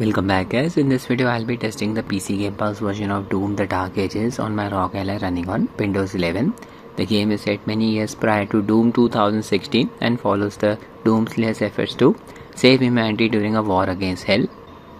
Welcome back guys. In this video I'll be testing the PC Gamepass version of Doom The Dark Ages on my Rog Ally running on Windows 11. The game is set many years prior to Doom 2016 and follows the Doom Slayer's efforts to save humanity during a war against hell.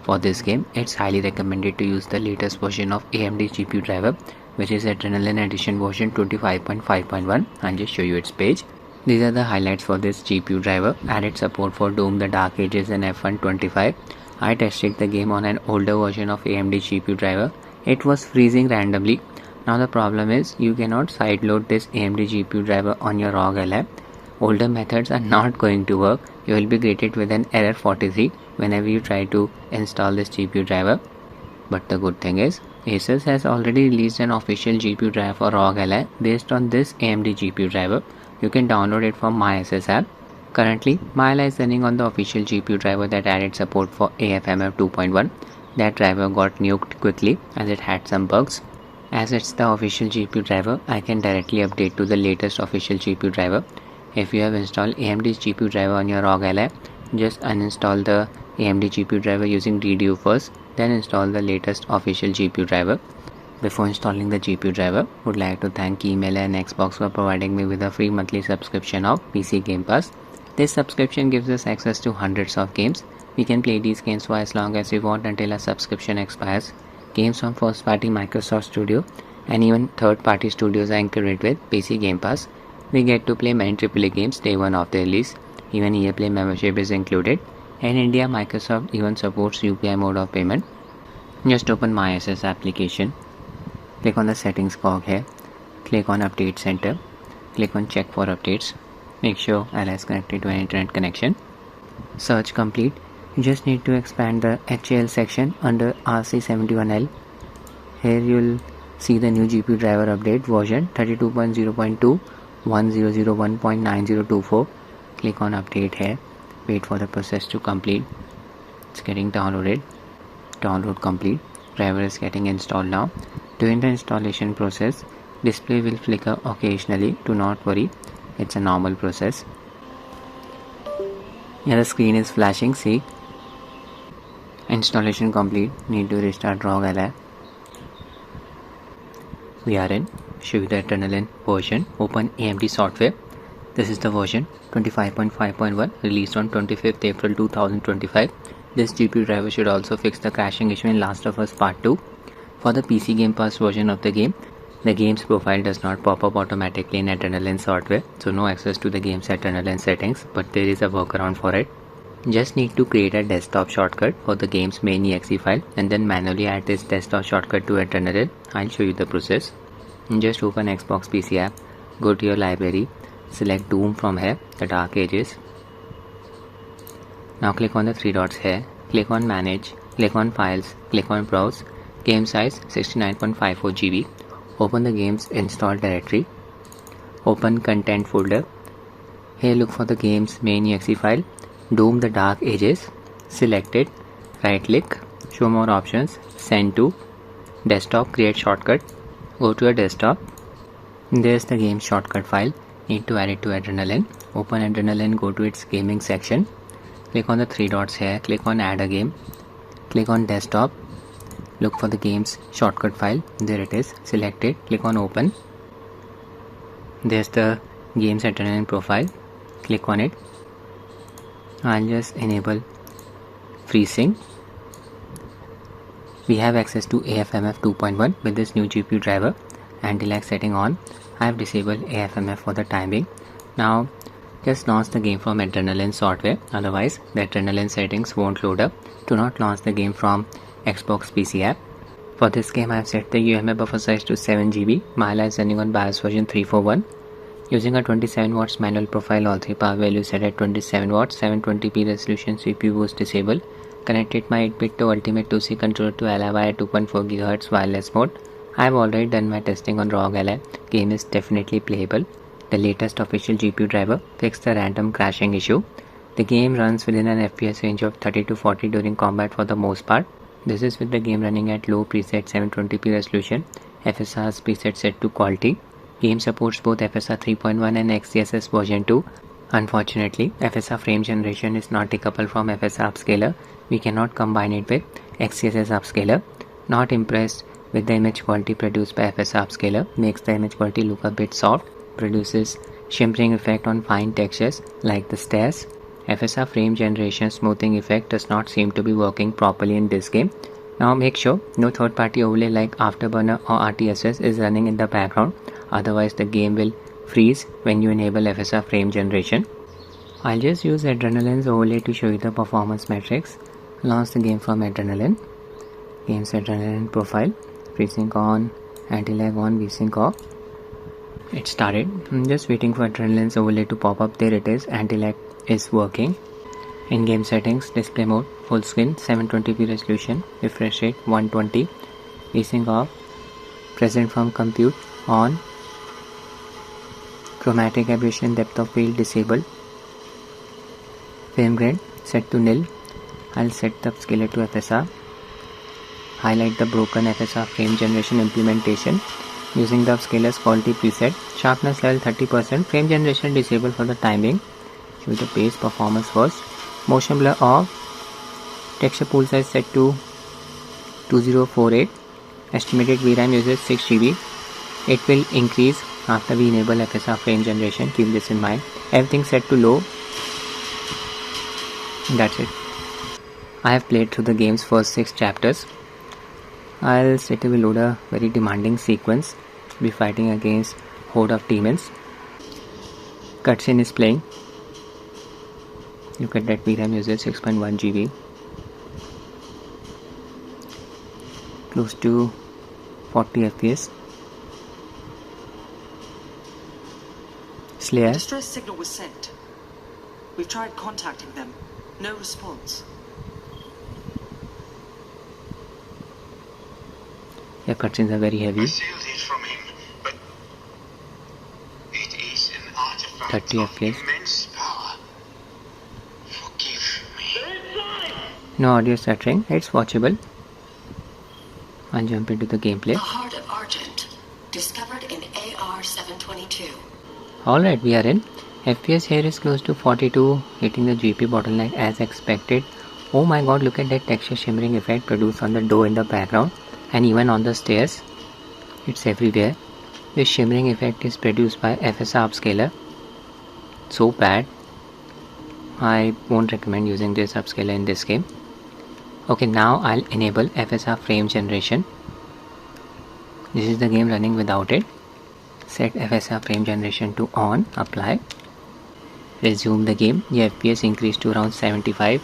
For this game, it's highly recommended to use the latest version of AMD GPU driver, which is Adrenaline Edition version 25.5.1. I'll just show you its page. These are the highlights for this GPU driver. Added support for Doom The Dark Ages and F125. I tested the game on an older version of AMD GPU driver. It was freezing randomly. Now the problem is you cannot sideload this AMD GPU driver on your Rog Ally. Older methods are not going to work. You will be greeted with an error 43 whenever you try to install this GPU driver. But the good thing is ASUS has already released an official GPU driver for Rog Ally based on this AMD GPU driver. You can download it from my ASUS app. Currently, my Ally is running on the official GPU driver that added support for AFMF 2.1. That driver got nuked quickly as it had some bugs. As it's the official GPU driver, I can directly update to the latest official GPU driver. If you have installed AMD's GPU driver on your Rog Ally, just uninstall the AMD GPU driver using DDU first, then install the latest official GPU driver. Before installing the GPU driver, would like to thank keymailer and Xbox for providing me with a free monthly subscription of PC Gamepass. This subscription gives us access to hundreds of games. We can play these games for as long as we want until our subscription expires. Games from first-party Microsoft Studio and even third-party studios are included with PC Gamepass. We get to play many AAA games day one of the release. Even EA Play membership is included. In India, Microsoft even supports UPI mode of payment. Just open my ASUS application. Click on the settings cog here. Click on Update Center. Click on Check for updates. Make sure Ally is connected to an internet connection. Search complete. You just need to expand the HAL section under RC71L. Here you will see the new GPU driver update version 32.0.2 1001.9024. Click on update here. Wait for the process to complete. It's getting downloaded. Download complete. Driver is getting installed now. During the installation process, display will flicker occasionally. Do not worry. It's a normal process. Here the screen is flashing. See, installation complete. Need to restart Rog Ally. We are in. Show you the Adrenaline version. Open AMD software. This is the version 25.5.1 released on 25th April 2025. This GPU driver should also fix the crashing issue in Last of Us Part 2. For the PC Gamepass version of the game's profile does not pop up automatically in Adrenaline software, so no access to the game's Adrenaline settings, but there is a workaround for it. Just need to create a desktop shortcut for the game's main exe file and then manually add this desktop shortcut to Adrenaline. I'll show you the process. Just open Xbox PC app, go to your library, select Doom from here, The Dark Ages. Now click on the three dots here, click on Manage, click on Files, click on Browse, game size 69.54 GB. Open the game's install directory. Open content folder. Here look for the game's main exe file, Doom The Dark Ages. Select it. Right click. Show more options. Send to. Desktop. Create shortcut. Go to your desktop. There's the game's shortcut file. Need to add it to Adrenaline. Open Adrenaline. Go to its gaming section. Click on the three dots here. Click on Add a Game. Click on Desktop. Look for the game's shortcut file. There it is. Select it. Click on Open. There's the game's Adrenaline profile. Click on it. I'll just enable FreeSync. We have access to AFMF 2.1 with this new GPU driver. Anti-lag setting on. I have disabled AFMF for the time being. Now just launch the game from Adrenaline software. Otherwise the Adrenaline settings won't load up. Do not launch the game from Xbox PC app. For this game I have set the UMA buffer size to 7 GB. My Ally is running on BIOS version 341. Using a 27 watts manual profile, all three power values set at 27 watts, 720p resolution, CPU boost disabled. Connected my 8-bit to Ultimate 2C controller to Ally via 2.4 GHz wireless mode. I have already done my testing on Rog Ally. Game is definitely playable. The latest official GPU driver fixed the random crashing issue. The game runs within an FPS range of 30 to 40 during combat for the most part. This is with the game running at low preset 720p resolution, FSR's preset set to quality. Game supports both FSR 3.1 and XeSS version 2. Unfortunately, FSR frame generation is not decoupled from FSR upscaler. We cannot combine it with XeSS upscaler. Not impressed with the image quality produced by FSR upscaler. Makes the image quality look a bit soft. Produces shimmering effect on fine textures like the stairs. FSR frame generation smoothing effect does not seem to be working properly in this game. Now make sure no third-party overlay like Afterburner or RTSS is running in the background. Otherwise the game will freeze when you enable FSR frame generation. I'll just use Adrenaline's overlay to show you the performance metrics. Launch the game from Adrenaline. Game's Adrenaline profile. FreeSync on, anti-lag on, VSync off. It started. I'm just waiting for Adrenaline's overlay to pop up. There it is. Anti-lag is working. In-game settings, display mode, full screen, 720p resolution, refresh rate 120, VSync off, present from compute on, chromatic aberration depth of field disabled, frame grade set to nil. I'll set the upscaler to FSR, highlight the broken FSR frame generation implementation using the upscaler's quality preset, sharpness level 30%, frame generation disabled for the time being, show the base performance first, motion blur off, texture pool size set to 2048, estimated VRAM usage 6 GB. It will increase after we enable FSR frame generation, keep this in mind. Everything set to low. That's it. I have played through the game's first 6 chapters. I'll straightaway load a very demanding sequence. Be fighting against horde of demons. Cutscene is playing. Look at that VRAM usage 6.1 GB. Close to 40 FPS. Slayer. Distress signal was sent. We've tried contacting them. No response. Yeah, cutscenes are very heavy. 30 FPS. No audio stuttering. It's watchable. I'll jump into the gameplay. The Heart of Argent, discovered in AR 722. Alright, we are in. FPS here is close to 42, hitting the GP bottleneck as expected. Oh my god, look at that texture shimmering effect produced on the door in the background and even on the stairs. It's everywhere. This shimmering effect is produced by FSR upscaler. So bad. I won't recommend using this upscaler in this game. Okay, now I'll enable FSR frame generation. This is the game running without it. Set FSR frame generation to on, apply. Resume the game. The FPS increased to around 75.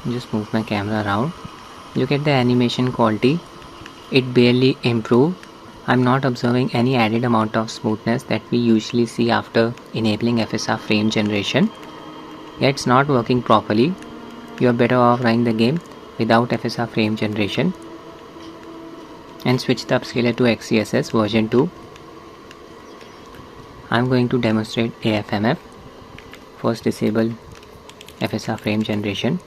Just move my camera around. Look at the animation quality. It barely improved. I'm not observing any added amount of smoothness that we usually see after enabling FSR frame generation. Yeah, it's not working properly. You're better off running the game without FSR frame generation and switch the upscaler to XeSS version 2. I'm going to demonstrate AFMF. First disable FSR frame generation.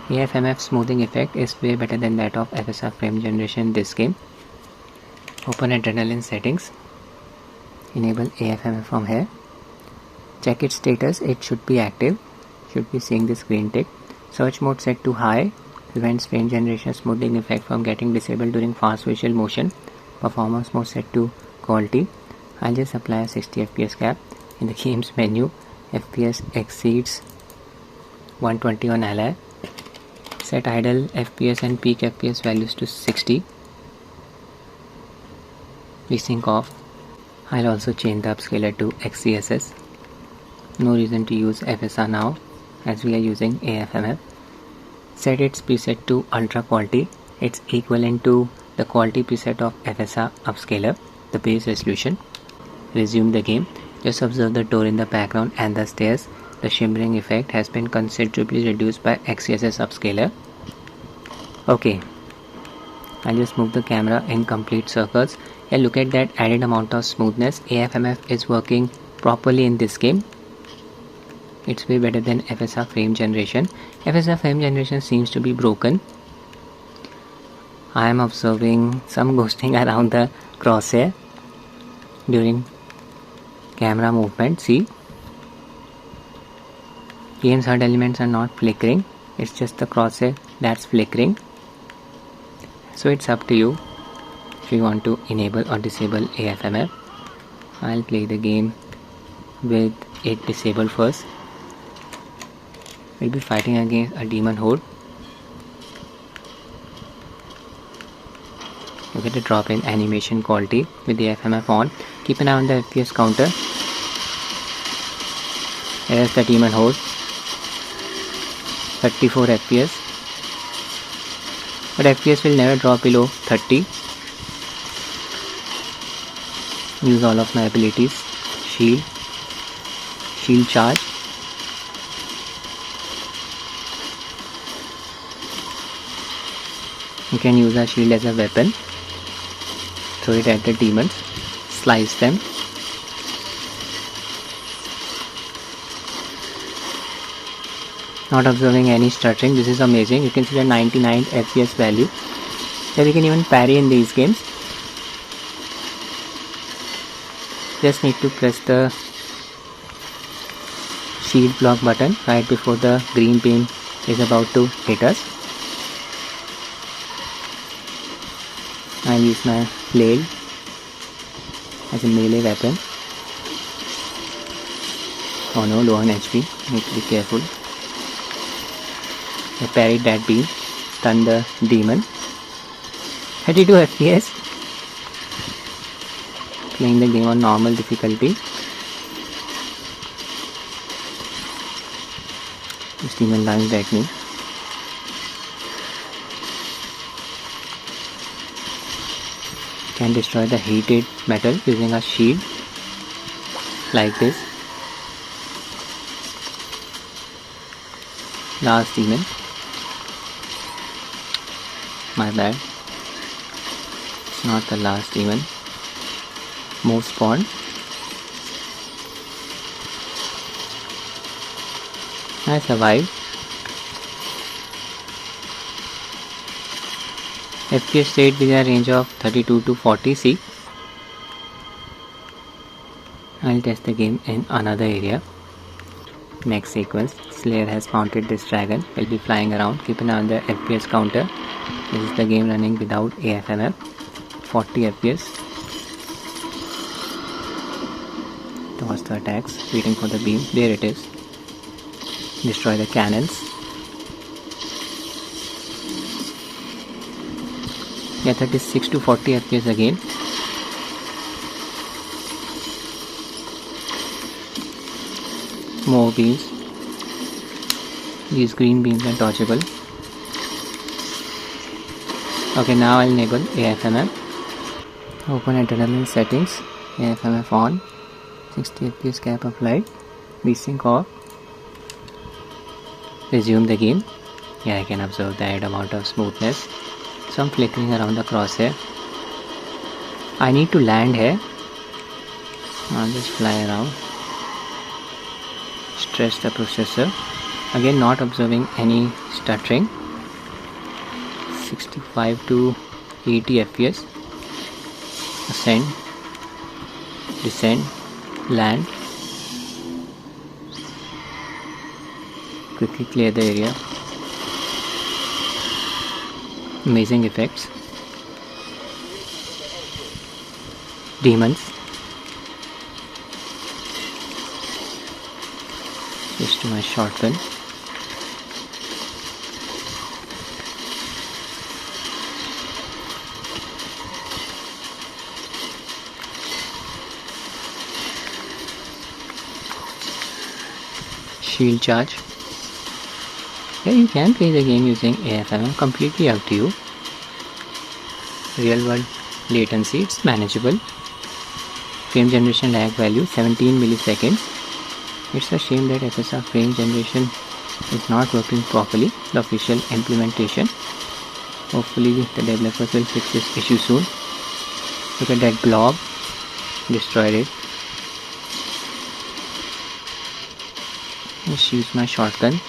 AFMF smoothing effect is way better than that of FSR frame generation in this game. Open Adrenaline settings. Enable AFMF from here. Check its status. It should be active. Should be seeing this green tick. Search mode set to high. Prevents frame generation smoothing effect from getting disabled during fast visual motion. Performance mode set to quality. I'll just apply a 60 FPS cap. In the game's menu, FPS exceeds 120 on Ally. Set idle FPS and peak FPS values to 60. VSync off. I'll also change the upscaler to XeSS. No reason to use FSR now as we are using AFMF. Set its preset to ultra quality. It's equivalent to the quality preset of FSR upscaler, the base resolution. Resume the game. Just observe the door in the background and the stairs. The shimmering effect has been considerably reduced by XeSS upscaler. Okay, I'll just move the camera in complete circles. Yeah, look at that added amount of smoothness. AFMF is working properly in this game. It's way better than FSR frame generation. FSR frame generation seems to be broken. I am observing some ghosting around the crosshair during camera movement. See, Game's HUD elements are not flickering, it's just the crosshair that's flickering. So it's up to you if you want to enable or disable AFMF. I'll play the game with it disabled first. We'll be fighting against a demon horde. You get a drop in animation quality with the AFMF on. Keep an eye on the FPS counter. Here's the demon horde. 34 FPS. But FPS will never drop below 30. Use all of my abilities. Shield charge. You can use a shield as a weapon. Throw it at the demons. Slice them. Not observing any stuttering. This is amazing. You can see the 99 FPS value. Here we can even parry in these games. Just need to press the shield block button right before the green beam is about to hit us. I'll use my flail as a melee weapon. Oh no, low on HP. Need to be careful. I parried that beam. Stun the demon. 32 FPS. Playing the game on normal difficulty. This demon lunged at me. Can destroy the heated metal using a shield like this. Last demon. My bad. It's not the last demon. More spawn. I survived. FPS stayed within a range of 32 to 40. See, I'll test the game in another area. Next sequence, Slayer has mounted this dragon. Will be flying around. Keep an eye on the FPS counter. This is the game running without AFMF. 40 FPS. Toss the attacks. Waiting for the beam. There it is. Destroy the cannons. Yeah, 36 to 40 FPS again. More beams. These green beams are dodgeable. Okay, now I'll enable AFMF. Open adrenaline settings. AFMF on. 60 FPS cap applied. Desync off. Resume the game. Yeah, I can observe the added amount of smoothness. Some flickering around the crosshair. I need to land here. I'll just fly around. Stretch the processor. Again, not observing any stuttering. 65 to 80 FPS. Ascend. Descend. Land. Quickly clear the area. Amazing effects. Demons. Switch to my shotgun. Shield charge. Yeah, you can play the game using AFMF, completely up to you. Real world latency, it's manageable. Frame generation lag value 17 milliseconds. It's a shame that FSR frame generation is not working properly, the official implementation. Hopefully the developers will fix this issue soon. Look at that blob, destroyed it. Let's use my shotgun.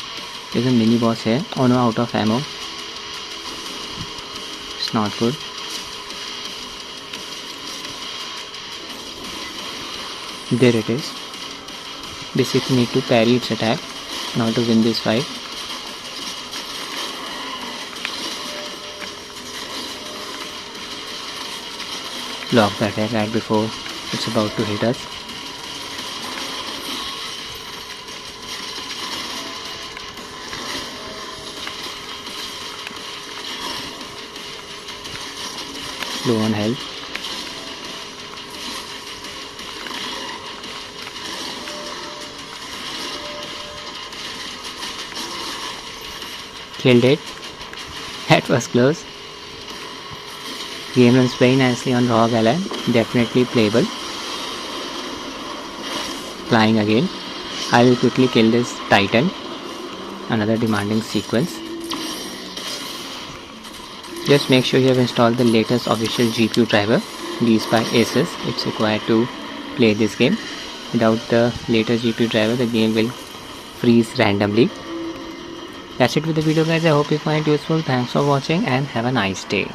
There's a mini boss here. Oh no, out of ammo. It's not good. There it is. Basically need to parry its attack. now to win this fight. Block the attack right before it's about to hit us. Low on health. Killed it. That was close. Game runs very nicely on Rog Ally. Definitely playable. Flying again. I will quickly kill this Titan. Another demanding sequence. Just make sure you have installed the latest official GPU driver released by ASUS. It's required to play this game. Without the latest GPU driver, the game will freeze randomly. That's it with the video, guys. I hope you find it useful. Thanks for watching and have a nice day.